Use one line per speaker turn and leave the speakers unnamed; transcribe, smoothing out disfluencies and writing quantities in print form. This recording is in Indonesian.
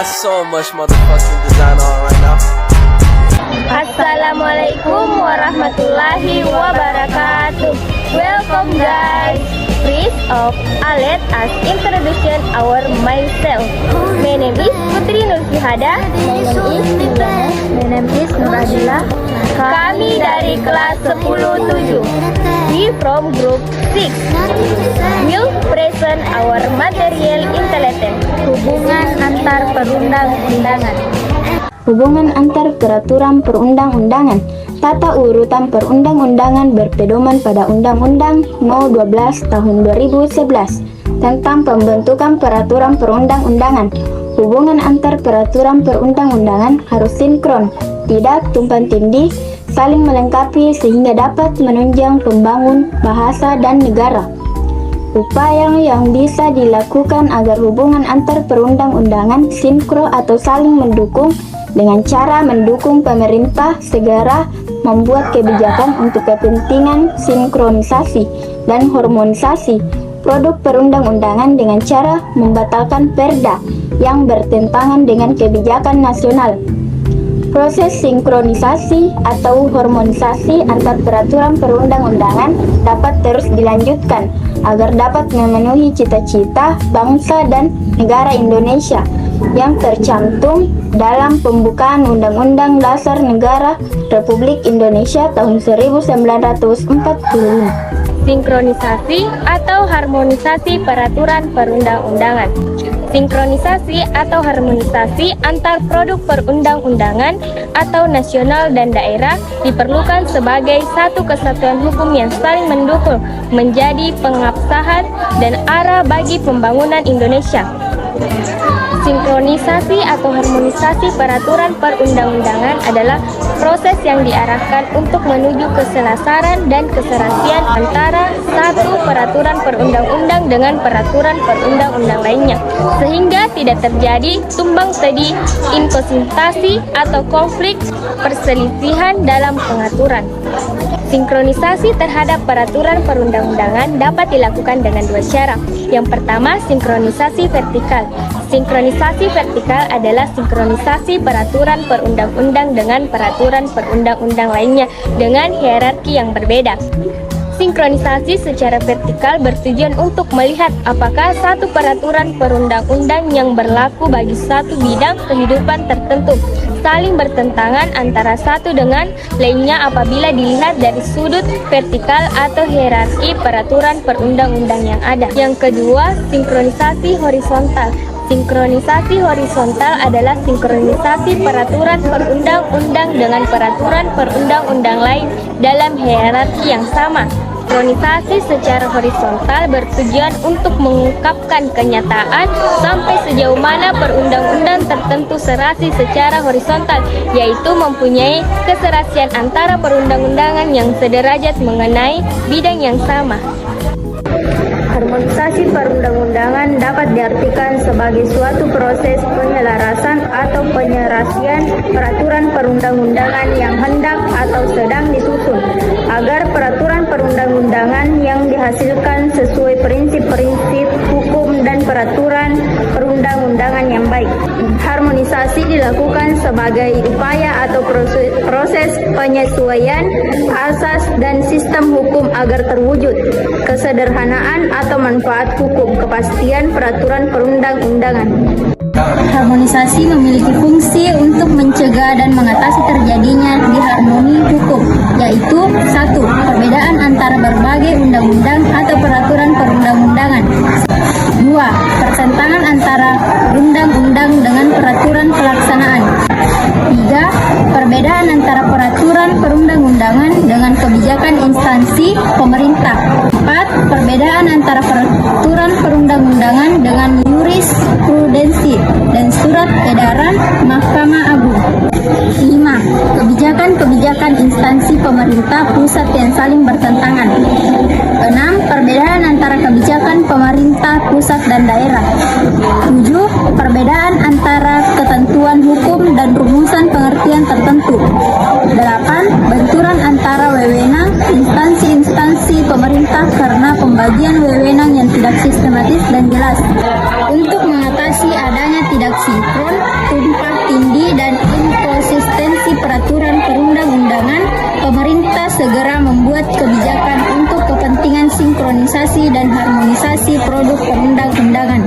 got so much motherfucking design on right now.
Assalamualaikum warahmatullahi wabarakatuh. Welcome guys. Please let us introduction our myself. My name is Putri Nursyihada. My name is Nuradila. Kami dari kelas 10-7. We from group 6. Will present our material intelligence. Hubungan antar perundang-undangan.
Hubungan antar peraturan perundang-undangan. Tata urutan perundang-undangan berpedoman pada Undang-Undang No. 12 Tahun 2011 tentang pembentukan peraturan perundang-undangan. Hubungan antar peraturan perundang-undangan harus sinkron, tidak tumpang tindih, saling melengkapi sehingga dapat menunjang pembangun bahasa dan negara. Upaya yang bisa dilakukan agar hubungan antar perundang-undangan sinkron atau saling mendukung dengan cara mendukung pemerintah segera membuat kebijakan untuk kepentingan sinkronisasi dan harmonisasi produk perundang-undangan dengan cara membatalkan perda yang bertentangan dengan kebijakan nasional. Proses sinkronisasi atau harmonisasi antar peraturan perundang-undangan dapat terus dilanjutkan agar dapat memenuhi cita-cita bangsa dan negara Indonesia yang tercantum dalam pembukaan Undang-Undang Dasar Negara Republik Indonesia tahun 1945.
Sinkronisasi atau harmonisasi peraturan perundang-undangan. Sinkronisasi atau harmonisasi antar produk perundang-undangan atau nasional dan daerah diperlukan sebagai satu kesatuan hukum yang saling mendukung menjadi pengabsahan dan arah bagi pembangunan Indonesia. Sinkronisasi atau harmonisasi peraturan perundang-undangan adalah proses yang diarahkan untuk menuju keselarasan dan keserasian antara satu peraturan perundang-undang dengan peraturan perundang-undang lainnya, sehingga tidak terjadi tumbang tindih, inkonsistensi atau konflik perselisihan dalam pengaturan. Sinkronisasi terhadap peraturan perundang-undangan dapat dilakukan dengan dua cara. Yang pertama, sinkronisasi vertikal. Sinkronisasi vertikal adalah sinkronisasi peraturan perundang-undang dengan peraturan perundang-undang lainnya dengan hierarki yang berbeda. Sinkronisasi secara vertikal bertujuan untuk melihat apakah satu peraturan perundang-undang yang berlaku bagi satu bidang kehidupan tertentu saling bertentangan antara satu dengan lainnya apabila dilihat dari sudut vertikal atau hierarki peraturan perundang-undang yang ada. Yang kedua, sinkronisasi horizontal. Sinkronisasi horizontal adalah sinkronisasi peraturan perundang-undang dengan peraturan perundang-undang lain dalam hierarki yang sama. Sinkronisasi secara horizontal bertujuan untuk mengungkapkan kenyataan sampai sejauh mana perundang-undang tertentu serasi secara horizontal, yaitu mempunyai keserasian antara perundang-undangan yang sederajat mengenai bidang yang sama. Harmonisasi perundang-undangan dapat diartikan sebagai suatu proses penyelarasan atau penyerasian peraturan perundang-undangan yang hendak atau sedang disusun agar peraturan perundang-undangan yang dihasilkan sesuai prinsip-prinsip hukum dan peraturan perundang-undangan yang baik. Harmonisasi dilakukan sebagai upaya atau proses penyesuaian asas dan sistem hukum agar terwujud kesederhanaan atau manfaat hukum, kepastian peraturan perundang-undangan.
Harmonisasi memiliki fungsi untuk mencegah dan mengatasi terjadinya disharmoni hukum, yaitu 1. Perbedaan antara berbagai undang-undang atau peraturan perundang-undangan. 2. Pertentangan antara undang-undang dengan peraturan pelaksanaan. 3. Perbedaan antara peraturan perundang-undangan dengan kebijakan instansi pemerintah. 4. Perbedaan antara peraturan perundang-undangan dengan jurisprudensi dan surat edaran Mahkamah Agung. 5. Kebijakan-kebijakan instansi pemerintah pusat yang saling bertentangan. 6. Perbedaan antara kebijakan pemerintah pusat dan daerah. 7. Perbedaan antara ketentuan hukum dan rumusan pengertian tertentu. 8. Benturan antara wewenang instansi-instansi pemerintah karena pembagian wewenang yang tidak sistematis dan jelas. Untuk mengatasi mengatasi adanya tidak sinkron, tumpang tindih, dan inkonsistensi peraturan perundang-undangan, pemerintah segera membuat kebijakan untuk kepentingan sinkronisasi dan harmonisasi produk perundang-undangan.